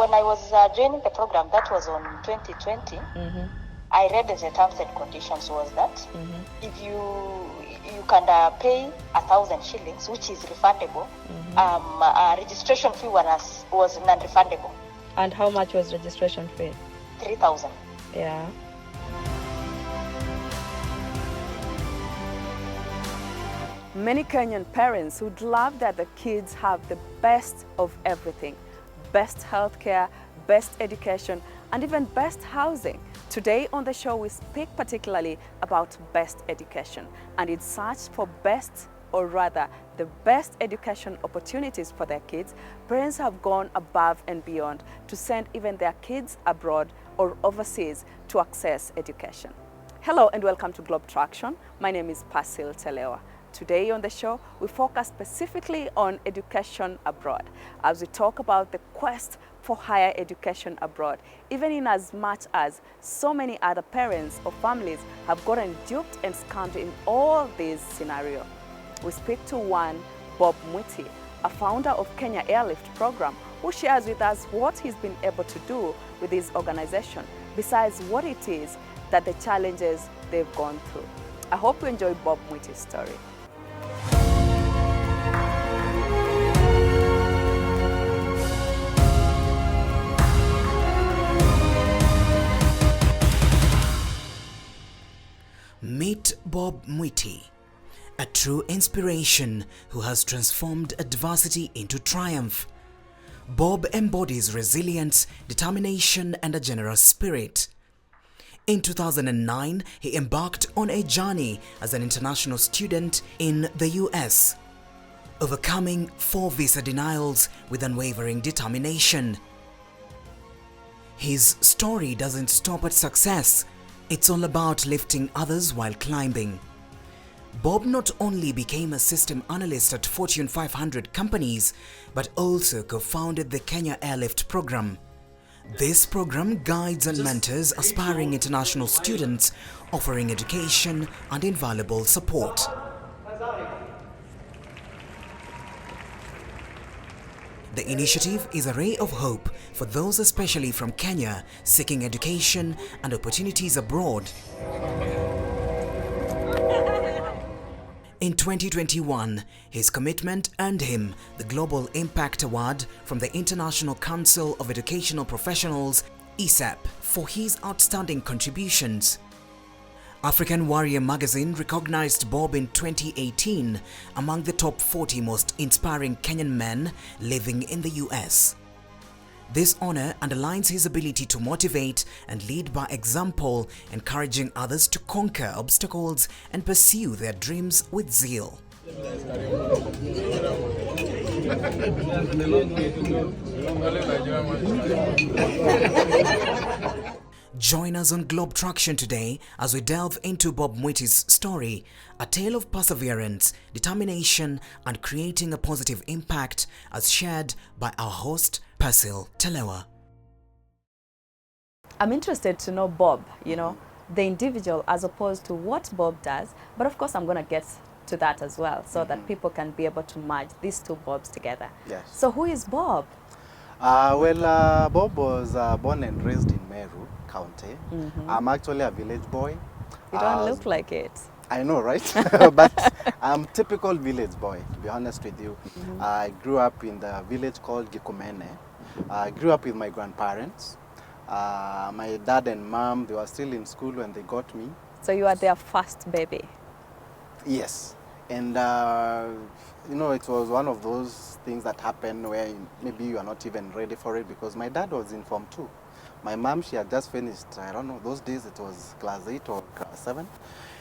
when I was joining the program, that was on 2020. I read the terms and conditions was that if you can pay 1,000 shillings, which is refundable, registration fee was non-refundable. And how much was registration fee? 3,000. Yeah. Many Kenyan parents would love that the kids have the best of everything. Best healthcare, best education, and even best housing. Today on the show we speak particularly about best education and its search for best, or rather the best education opportunities for their kids. Parents have gone above and beyond to send even their kids abroad or overseas to access education. Hello and welcome to Globe Traktion. My name is Pasil Telewa. Today on the show, we focus specifically on education abroad as we talk about the quest for higher education abroad, even in as much as so many other parents or families have gotten duped and scammed in all these scenarios. We speak to one, Bob Mwiti, a founder of Kenya Airlift Program, who shares with us what he's been able to do with his organization, besides what it is that the challenges they've gone through. I hope you enjoy Bob Mwiti's story. Meet Bob Mwiti, a true inspiration who has transformed adversity into triumph. Bob embodies resilience, determination, and a generous spirit. In 2009, he embarked on a journey as an international student in the US, overcoming 4 visa denials with unwavering determination. His story doesn't stop at success. It's all about lifting others while climbing. Bob not only became a system analyst at Fortune 500 companies, but also co-founded the Kenya Airlift Program. This program guides and mentors aspiring international students, offering education and invaluable support. The initiative is a ray of hope for those especially from Kenya seeking education and opportunities abroad. In 2021, his commitment earned him the Global Impact Award from the International Council of Educational Professionals, ISEP, for his outstanding contributions. African Warrior magazine recognized Bob in 2018 among the top 40 most inspiring Kenyan men living in the US. This honor underlines his ability to motivate and lead by example, encouraging others to conquer obstacles and pursue their dreams with zeal. Join us on Globe Traktion today as we delve into Bob Mwiti's story, a tale of perseverance, determination, and creating a positive impact as shared by our host, Pasil Telewa. I'm interested to know Bob, the individual as opposed to what Bob does, but of course I'm going to get to that as well so that people can be able to merge these two Bobs together. Yes. So who is Bob? Bob was born and raised in Meru County. I'm actually a village boy. You don't look like it. I know, right? But I'm typical village boy, to be honest with you. I grew up in the village called Gikumene. I grew up with my grandparents. My dad and mom, they were still in school when they got me. So you are their first baby? Yes. And it was one of those things that happen where maybe you are not even ready for it, because my dad was in Form 2. My mom, she had just finished, I don't know, those days it was class 8 or class 7.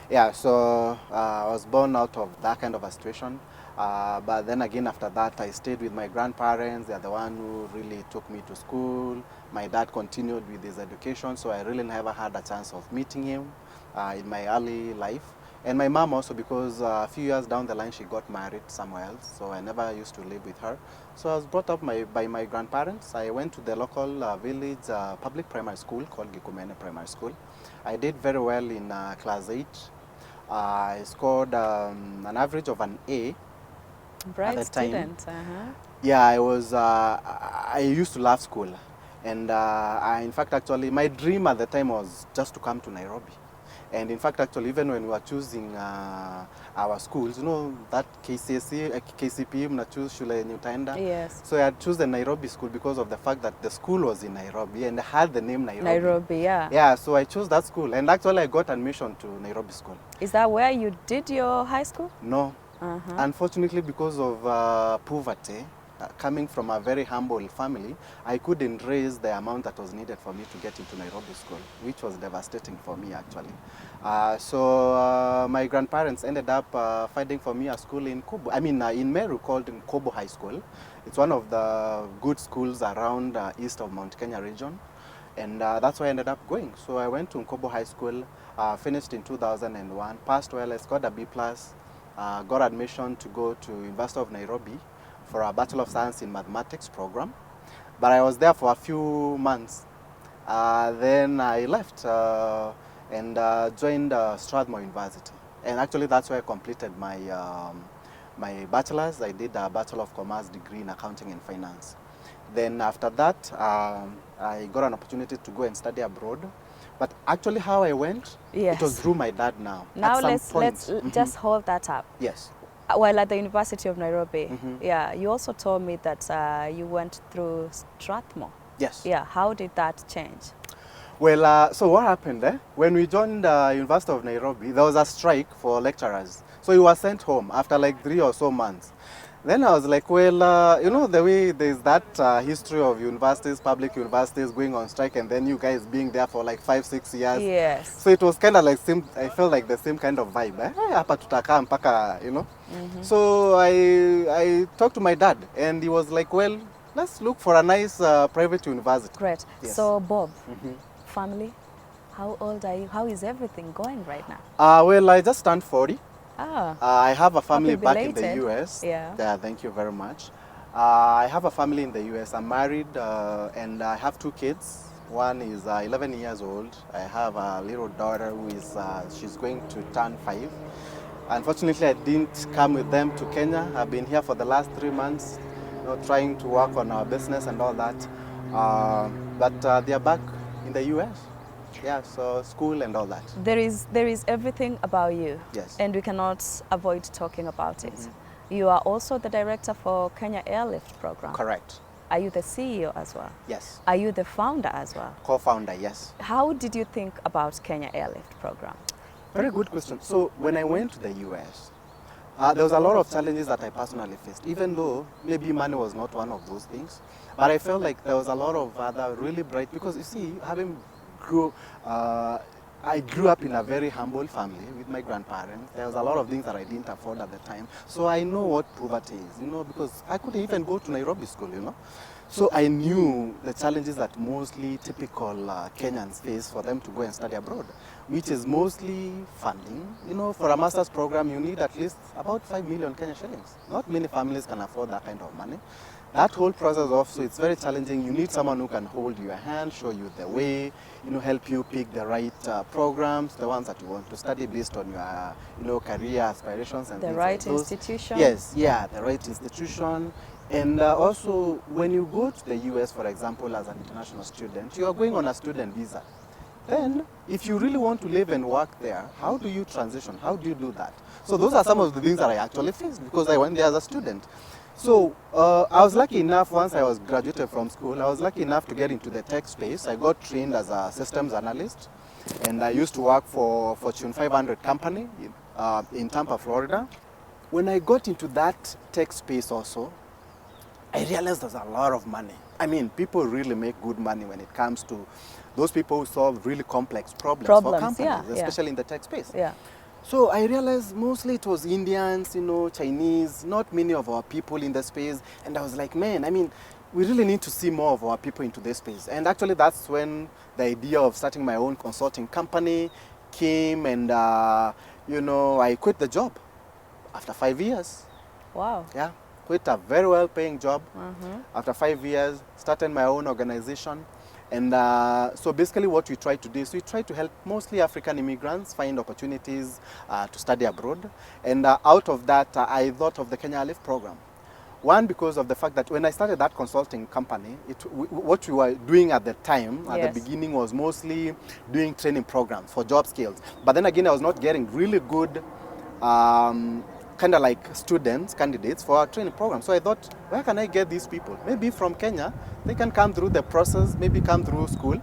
Yeah, so I was born out of that kind of a situation. But then again, after that, I stayed with my grandparents. They are the one who really took me to school. My dad continued with his education, so I really never had a chance of meeting him in my early life. And my mom also, because a few years down the line, she got married somewhere else, so I never used to live with her. So I was brought up by my grandparents. I went to the local village public primary school called Gikumene Primary School. I did very well in class 8. I scored an average of an A. Bright at the time. student. Yeah, I used to love school. And in fact, actually, my dream at the time was just to come to Nairobi. And in fact, actually, even when we were choosing our schools, you know, that KCPE, mna choose shule yenye utaenda. Yes. So I had chosen Nairobi school because of the fact that the school was in Nairobi and had the name Nairobi. Nairobi, yeah. Yeah, so I chose that school. And actually, I got admission to Nairobi school. Is that where you did your high school? No. Unfortunately, because of poverty, coming from a very humble family, I couldn't raise the amount that was needed for me to get into Nairobi school, which was devastating for me actually. So my grandparents ended up finding for me a school in Kobo, in Meru, called Kobo High School. It's one of the good schools around east of Mount Kenya region. And that's where I ended up going. So I went to Kobo High School, finished in 2001, passed well, I scored a B+, got admission to go to University of Nairobi for a Bachelor of Science in Mathematics program. But I was there for a few months. Then I left and joined Strathmore University. And actually that's where I completed my, my bachelor's. I did a Bachelor of Commerce degree in Accounting and Finance. Then after that, I got an opportunity to go and study abroad. But actually how I went, Yes. it was through my dad now. Now At some let's point. just hold that up. Yes. While at the University of Nairobi, yeah, you also told me that you went through Strathmore. Yes. Yeah, how did that change? Well, so what happened there? When we joined University of Nairobi, there was a strike for lecturers. So we were sent home after like 3 or so months. Then I was like, well, you know, the way there's that history of universities, public universities going on strike, and then you guys being there for like 5-6 years. Yes. So it was kind of like, I felt like the same kind of vibe. Hapa tutakaa mpaka, you know. So I talked to my dad, and he was like, well, let's look for a nice private university. Great. Yes. So Bob, family, how old are you? How is everything going right now? Well, I just turned 40. Ah, I have a family Happy back in the belated. US. Yeah. Thank you very much. I have a family in the US. I'm married and I have 2 kids. One is 11 years old. I have a little daughter who is, she's going to turn 5. Unfortunately, I didn't come with them to Kenya. I've been here for the last 3 months, you know, trying to work on our business and all that. But they're back in the US. Yeah, so school and all that. there is everything about you. Yes. And we cannot avoid talking about it. You are also the director for Kenya Airlift Program. Correct. Are you the CEO as well? Yes. Are you the founder as well? Co-founder, yes. How did you think about Kenya Airlift Program? Very good question. So when I went to the US, there was a lot of challenges that I personally faced, even though maybe money was not one of those things. But I felt like there was a lot of other really bright, because you see, I grew up in a very humble family with my grandparents. There was a lot of things that I didn't afford at the time. So I know what poverty is, you know, because I couldn't even go to Nairobi school, you know. So I knew the challenges that mostly typical Kenyans face for them to go and study abroad, which is mostly funding. You know, for a master's program, you need at least about 5 million Kenya shillings. Not many families can afford that kind of money. That whole process also, it's very challenging. You need someone who can hold your hand, show you the way, you know, help you pick the right programs, the ones that you want to study based on your, you know, career aspirations and The things right like those. institution? Yes, yeah, the right institution. And also, when you go to the US, for example, as an international student, you are going on a student visa. Then, if you really want to live and work there, how do you transition? How do you do that? So those are some of the things that I actually faced because I went there as a student. So I was lucky enough, once I was graduated from school, I was lucky enough to get into the tech space. I got trained as a systems analyst, and I used to work for Fortune 500 company in Tampa, Florida. When I got into that tech space also, I realized there's a lot of money. I mean, people really make good money when it comes to those people who solve really complex problems for companies, especially in the tech space. Yeah. So I realized mostly it was Indians, you know, Chinese, not many of our people in the space. And I was like, man, I mean, we really need to see more of our people into this space. And actually that's when the idea of starting my own consulting company came, and, you know, I quit the job after 5 years. Wow. Yeah, quit a very well-paying job. After 5 years, started my own organization. And so basically what we try to do is we try to help mostly African immigrants find opportunities to study abroad. And out of that, I thought of the Kenya Airlift Program. One, because of the fact that when I started that consulting company, what we were doing at the time, at the beginning, was mostly doing training programs for job skills. But then again, I was not getting really good kind of like students, candidates for our training program. So I thought, where can I get these people? Maybe from Kenya, they can come through the process, maybe come through school,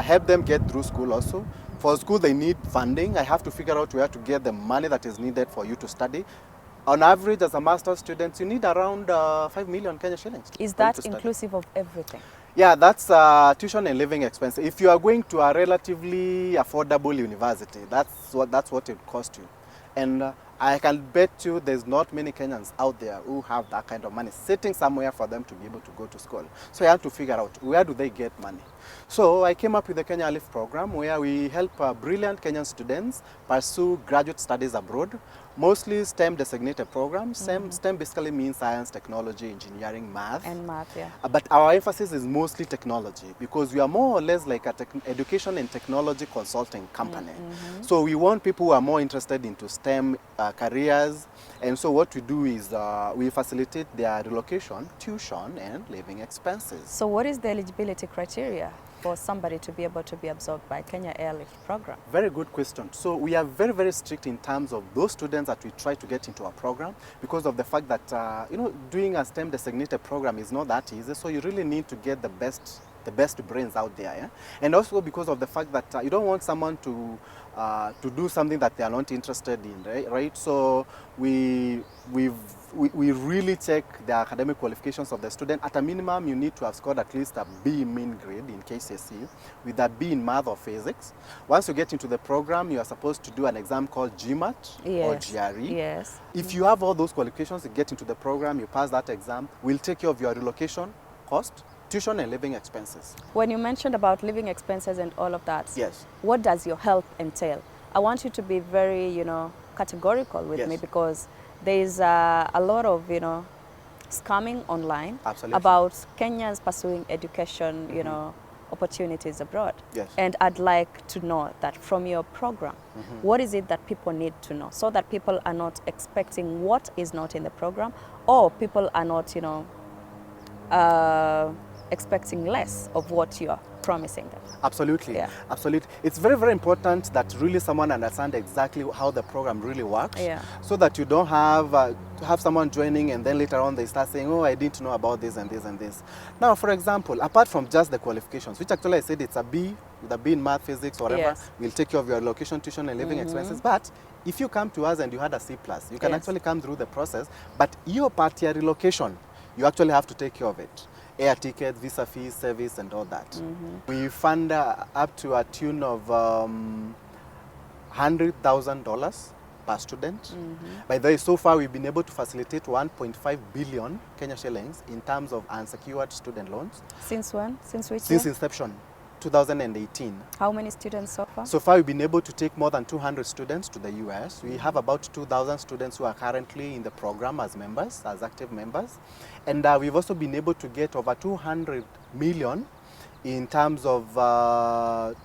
help them get through school also. For school, they need funding. I have to figure out where to get the money that is needed for you to study. On average, as a master's student, you need around 5 million Kenya shillings. Is that inclusive of everything? Yeah, that's tuition and living expenses. If you are going to a relatively affordable university, that's what it costs you. And I can bet you there's not many Kenyans out there who have that kind of money sitting somewhere for them to be able to go to school. So I have to figure out, where do they get money? So I came up with the Kenya Airlift Program, where we help brilliant Kenyan students pursue graduate studies abroad, mostly STEM designated programs. STEM basically means science, technology, engineering, math. And math, yeah. But our emphasis is mostly technology, because we are more or less like a education and technology consulting company. So we want people who are more interested into STEM careers. And so what we do is we facilitate their relocation, tuition, and living expenses. So what is the eligibility criteria for somebody to be able to be absorbed by Kenya Airlift Program? Very good question. So we are very, very strict in terms of those students that we try to get into our program, because of the fact that, doing a STEM designated program is not that easy. So you really need to get the best brains out there. Yeah? And also because of the fact that you don't want someone to do something that they are not interested in, right? So we really check the academic qualifications of the student. At a minimum, you need to have scored at least a B mean grade in KCSE, with a B in math or physics. Once you get into the program, you are supposed to do an exam called GMAT or GRE. Yes. If you have all those qualifications, you get into the program, you pass that exam, we'll take care of your relocation cost, tuition and living expenses. When you mentioned about living expenses and all of that, yes, what does your help entail? I want you to be very, categorical with me, because there's a lot of, scamming online. Absolutely. About Kenyans pursuing education, opportunities abroad. Yes. And I'd like to know that from your program, what is it that people need to know, so that people are not expecting what is not in the program, or people are not, expecting less of what you're promising them. Absolutely, Yeah. absolutely. It's very, very important that really someone understand exactly how the program really works, so that you don't have someone joining and then later on they start saying, oh, I didn't know about this and this and this. Now, for example, apart from just the qualifications, which actually I said it's a B, with a B in math, physics, whatever, we'll take care of your location, tuition and living expenses. But if you come to us and you had a C+, you can actually come through the process, but your part, your relocation, you actually have to take care of it. Air tickets, visa fees, service, and all that. We fund up to a tune of $100,000 per student. By the way, so far we've been able to facilitate 1.5 billion Kenya shillings in terms of unsecured student loans. Since when? Since which Since year? inception, 2018. How many students so far? So far we've been able to take more than 200 students to the US. We have about 2,000 students who are currently in the program as members, as active members. And we've also been able to get over 200 million in terms of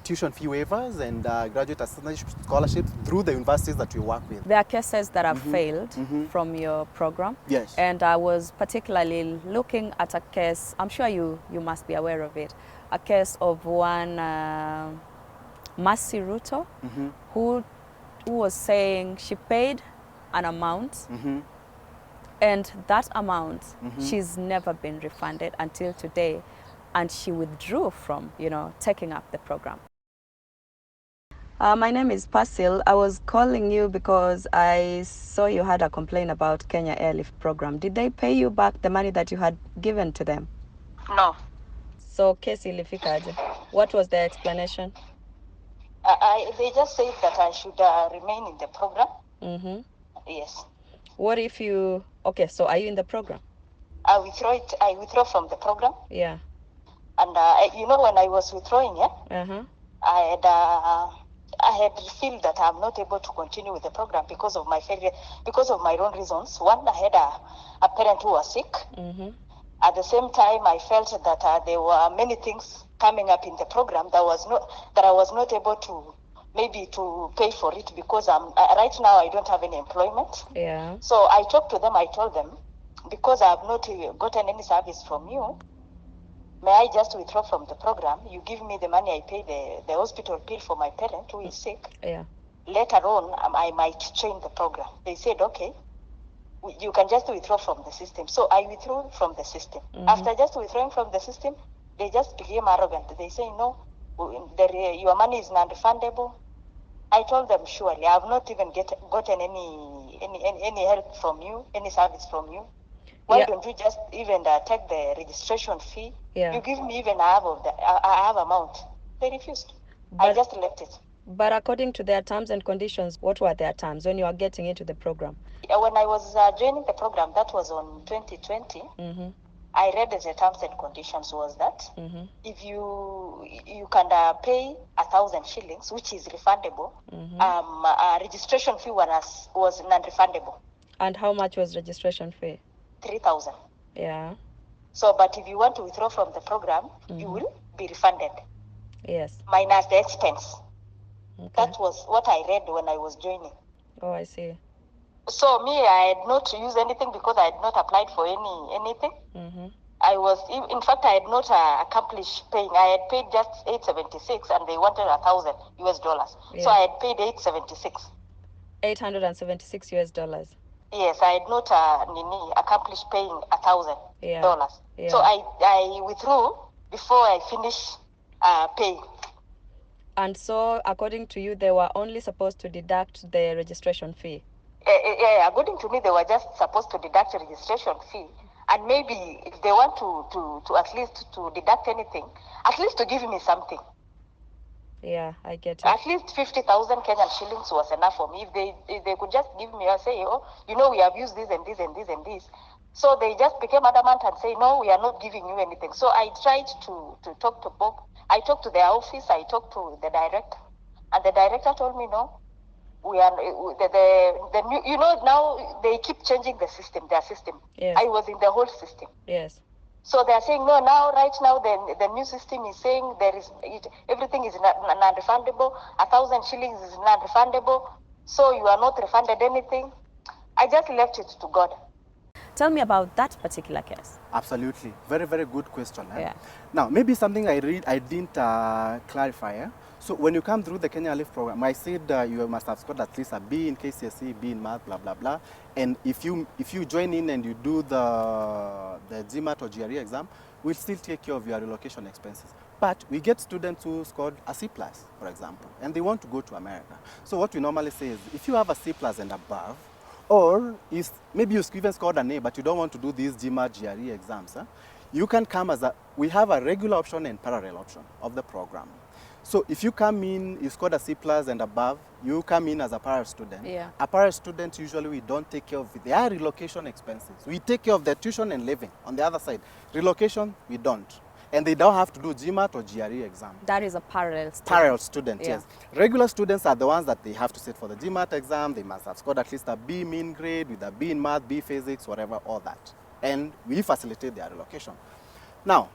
tuition fee waivers and graduate assistance scholarships through the universities that we work with. There are cases that have failed from your program. Yes. And I was particularly looking at a case, I'm sure you must be aware of it, a case of one Mercy Ruto, who was saying she paid an amount, and that amount, she's never been refunded until today. And she withdrew from, taking up the program. My name is Pasil. I was calling you because I saw you had a complaint about Kenya Airlift Program. Did they pay you back the money that you had given to them? No. So, kesi ilifikaje? What was their explanation? They just said that I should remain in the program. Yes. What if you... Okay, so are you in the program? I withdraw from the program. Yeah. And when I was withdrawing, I had feel that I'm not able to continue with the program because of my failure, because of my own reasons. One, I had a parent who was sick. At the same time, I felt that there were many things coming up in the program that I was not able to pay for it, because right now I don't have any employment. Yeah. So I talked to them. I told them because I have not gotten any service from you, may I just withdraw from the program? You give me the money, I pay the hospital bill for my parent who is sick. Yeah. Later on, I might change the program. They said, okay, you can just withdraw from the system. So I withdrew from the system. After just withdrawing from the system, they just became arrogant. They say, no, your money is non-refundable. I told them, surely, I have not even gotten any help from you, any service from you. Why don't you just even take the registration fee? Yeah. You give me even half of I have amount. They refused. I just left it. But according to their terms and conditions, what were their terms when you are getting into the program? When I was joining the program, that was on 2020. I read the terms and conditions was that if you can pay 1,000 shillings, which is refundable, registration fee was non-refundable. And how much was registration fee? 3,000. Yeah. So, but if you want to withdraw from the program, you will be refunded. Yes. Minus the expense. Okay. That was what I read when I was joining. Oh, I see. So me, I had not used anything because I had not applied for anything. I was, in fact, I had not accomplished paying. I had paid just $876, and they wanted $1,000 US. Yeah. So I had paid $876. $876 US. Yes, I had not accomplished paying $1,000. Yeah. So I withdrew before I finished paying. And so, according to you, they were only supposed to deduct the registration fee? According to me, they were just supposed to deduct the registration fee. And maybe if they want to at least to deduct anything, at least to give me something. Yeah, I get it. At least 50,000 Kenyan shillings was enough for me. If they could just give me, say, oh, we have used this and this and this and this. So they just became adamant and say, no, we are not giving you anything. So I tried to talk to Bob. I talked to their office. I talked to the director. And the director told me, no, we are the new, now they keep changing their system. Yes. I was in the whole system. Yes. So they are saying, no, right now the new system is saying everything is non-refundable. 1,000 shillings is non-refundable. So you are not refunded anything. I just left it to God. Tell me about that particular case. Absolutely. Very, very good question. Yeah. Now, maybe something I didn't clarify. So when you come through the Kenya Airlift Program, I said you must have scored at least a B in KCSE, B in math, blah, blah, blah. And if you join in and you do the GMAT or GRE exam, we'll still take care of your relocation expenses. But we get students who scored a C+, for example, and they want to go to America. So what we normally say is, if you have a C+ and above, or if maybe you even scored an A, but you don't want to do these GMAT, GRE exams, you can come we have a regular option and parallel option of the program. So if you come in, you scored a C+ and above, you come in as a para student. Yeah. A para student, usually we don't take care of their relocation expenses. We take care of their tuition and living. On the other side, relocation, we don't. And they don't have to do GMAT or GRE exam. That is a parallel student. Parallel student, Yeah. yes. Regular students are the ones that they have to sit for the GMAT exam. They must have scored at least a B mean grade with a B in math, B physics, whatever, all that. And we facilitate their relocation. Now,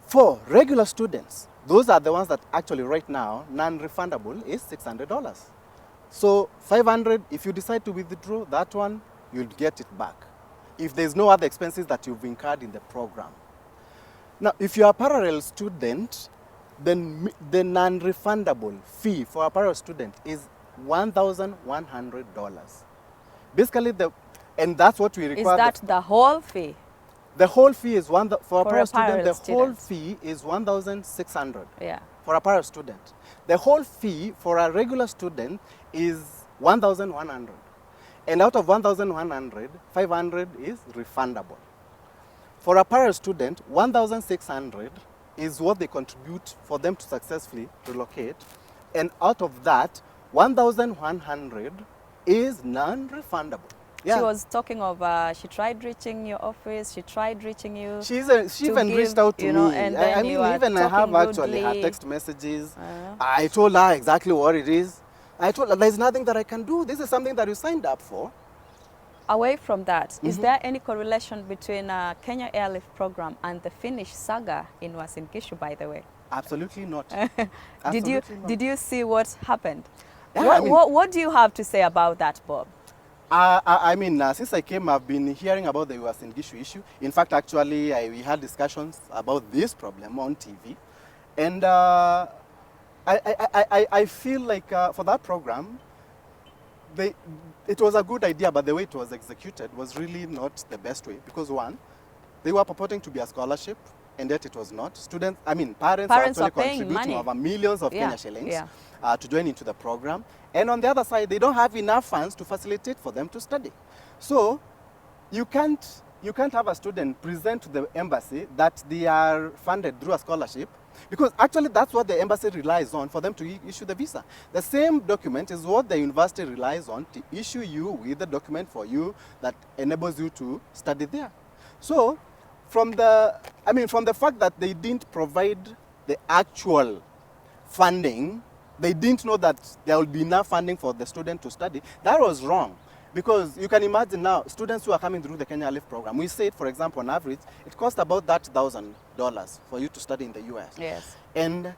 for regular students, those are the ones that actually right now, non-refundable is $600. So $500, if you decide to withdraw that one, you'll get it back. If there's no other expenses that you've incurred in the program. Now, if you're a parallel student, then the non-refundable fee for a parallel student is $1,100. Basically, and that's what we require. Is that the whole fee? The whole fee is for a para student. The student. whole fee is 1,600. Yeah. For a para student. The whole fee for a regular student is 1,100. And out of 1,100, 500 is refundable. For a para student, 1,600 is what they contribute for them to successfully relocate. And out of that, 1,100 is non-refundable. Yeah. She was talking of, she tried reaching your office, she tried reaching you. She even reached out to me. And then I mean, even I have actually her text messages. I told her exactly what it is. I told her there's nothing that I can do. This is something that you signed up for. Away from that, is there any correlation between Kenya Airlift Program and the Finnish saga in Uasin Gishu, by the way? Absolutely not. Did you see what happened? Yeah, What do you have to say about that, Bob? I mean, since I came, I've been hearing about the Uasin Gishu issue. In fact, actually, we had discussions about this problem on TV. And I feel like for that program, it was a good idea, but the way it was executed was really not the best way. Because one, they were purporting to be a scholarship, and yet it was not. Parents are actually contributing money, over millions of Kenya shillings to join into the program. And on the other side, they don't have enough funds to facilitate for them to study. So you can't have a student present to the embassy that they are funded through a scholarship, because actually that's what the embassy relies on for them to issue the visa. The same document is what the university relies on to issue you with the document for you that enables you to study there. So from the fact that they didn't provide the actual funding, they didn't know that there will be enough funding for the student to study, that was wrong. Because you can imagine now, students who are coming through the Kenya Airlift Program, we said, for example, on average, it costs about $30,000 for you to study in the US. Yes. And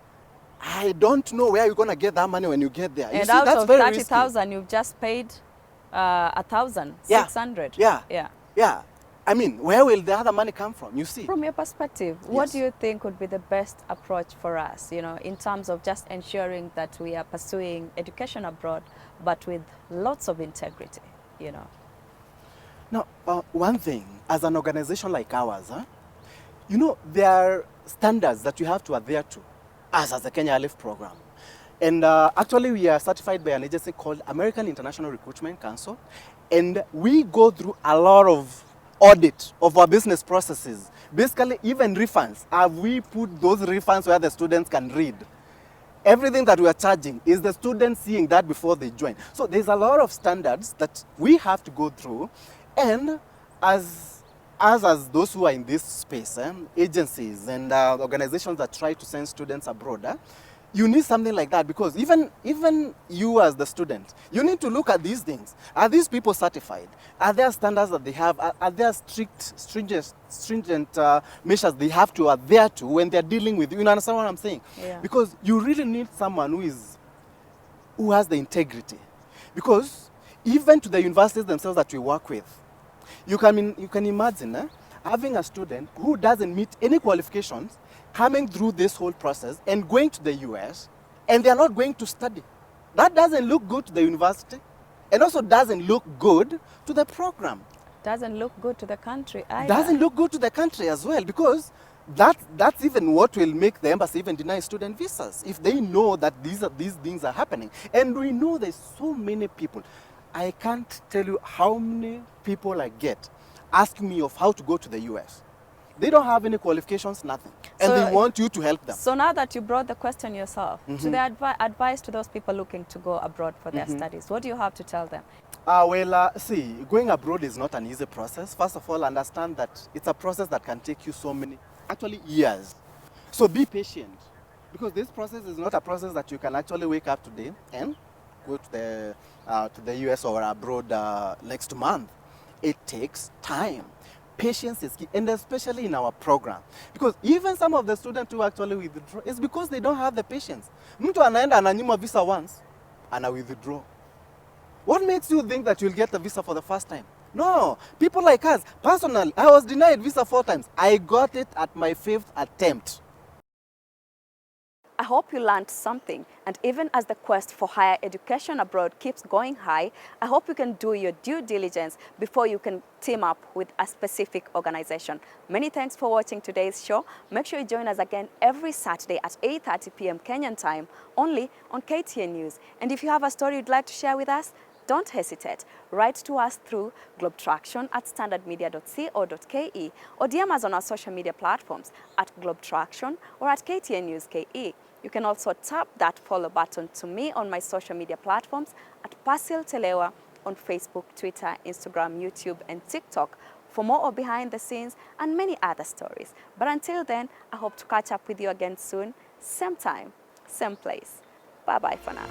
I don't know where you're going to get that money when you get there. And out of 30,000, you've just paid 1,600. Yeah. I mean, where will the other money come from, you see? From your perspective, what do you think would be the best approach for us, in terms of just ensuring that we are pursuing education abroad, but with lots of integrity, Now, one thing, as an organization like ours, there are standards that you have to adhere to, as the Kenya Airlift Program. And actually, we are certified by an agency called American International Recruitment Council, and we go through a lot of audit of our business processes. Basically, even refunds. Have we put those refunds where the students can read? Everything that we are charging, is the students seeing that before they join? So there's a lot of standards that we have to go through. And as those who are in this space, agencies and organizations that try to send students abroad, you need something like that, because even you as the student, you need to look at these things. Are these people certified? Are there standards that they have? Are there stringent measures they have to adhere to when they're dealing with you? You understand what I'm saying? Yeah. Because you really need someone who has the integrity. Because even to the universities themselves that we work with, you can imagine having a student who doesn't meet any qualifications coming through this whole process and going to the US, and they're not going to study. That doesn't look good to the university, and also doesn't look good to the program. Doesn't look good to the country either. Doesn't look good to the country as well, because that's even what will make the embassy even deny student visas, if they know that these things are happening. And we know there's so many people. I can't tell you how many people I get asking me of how to go to the US. They don't have any qualifications, nothing. And they want you to help them. So now that you brought the question yourself, to the advice to those people looking to go abroad for their studies, what do you have to tell them? See, going abroad is not an easy process. First of all, understand that it's a process that can take you so many, actually years. So be patient, because this process is not a process that you can actually wake up today and go to the US or abroad next month. It takes time. Patience is key, and especially in our program. Because even some of the students who actually withdraw, it's because they don't have the patience. Mtu anaenda ananyimwa visa once, and withdraw. What makes you think that you'll get the visa for the first time? No, people like us, personally, I was denied visa 4 times. I got it at my 5th attempt. I hope you learned something, and even as the quest for higher education abroad keeps going high, I hope you can do your due diligence before you can team up with a specific organization. Many thanks for watching today's show. Make sure you join us again every Saturday at 8:30 p.m. Kenyan time, only on KTN News. And if you have a story you'd like to share with us, don't hesitate. Write to us through globetraction@standardmedia.co.ke or DM us on our social media platforms at Globetraction or at KTN News KE. You can also tap that follow button to me on my social media platforms at Pasil Telewa on Facebook, Twitter, Instagram, YouTube, and TikTok for more of behind the scenes and many other stories. But until then, I hope to catch up with you again soon, same time, same place. Bye-bye for now.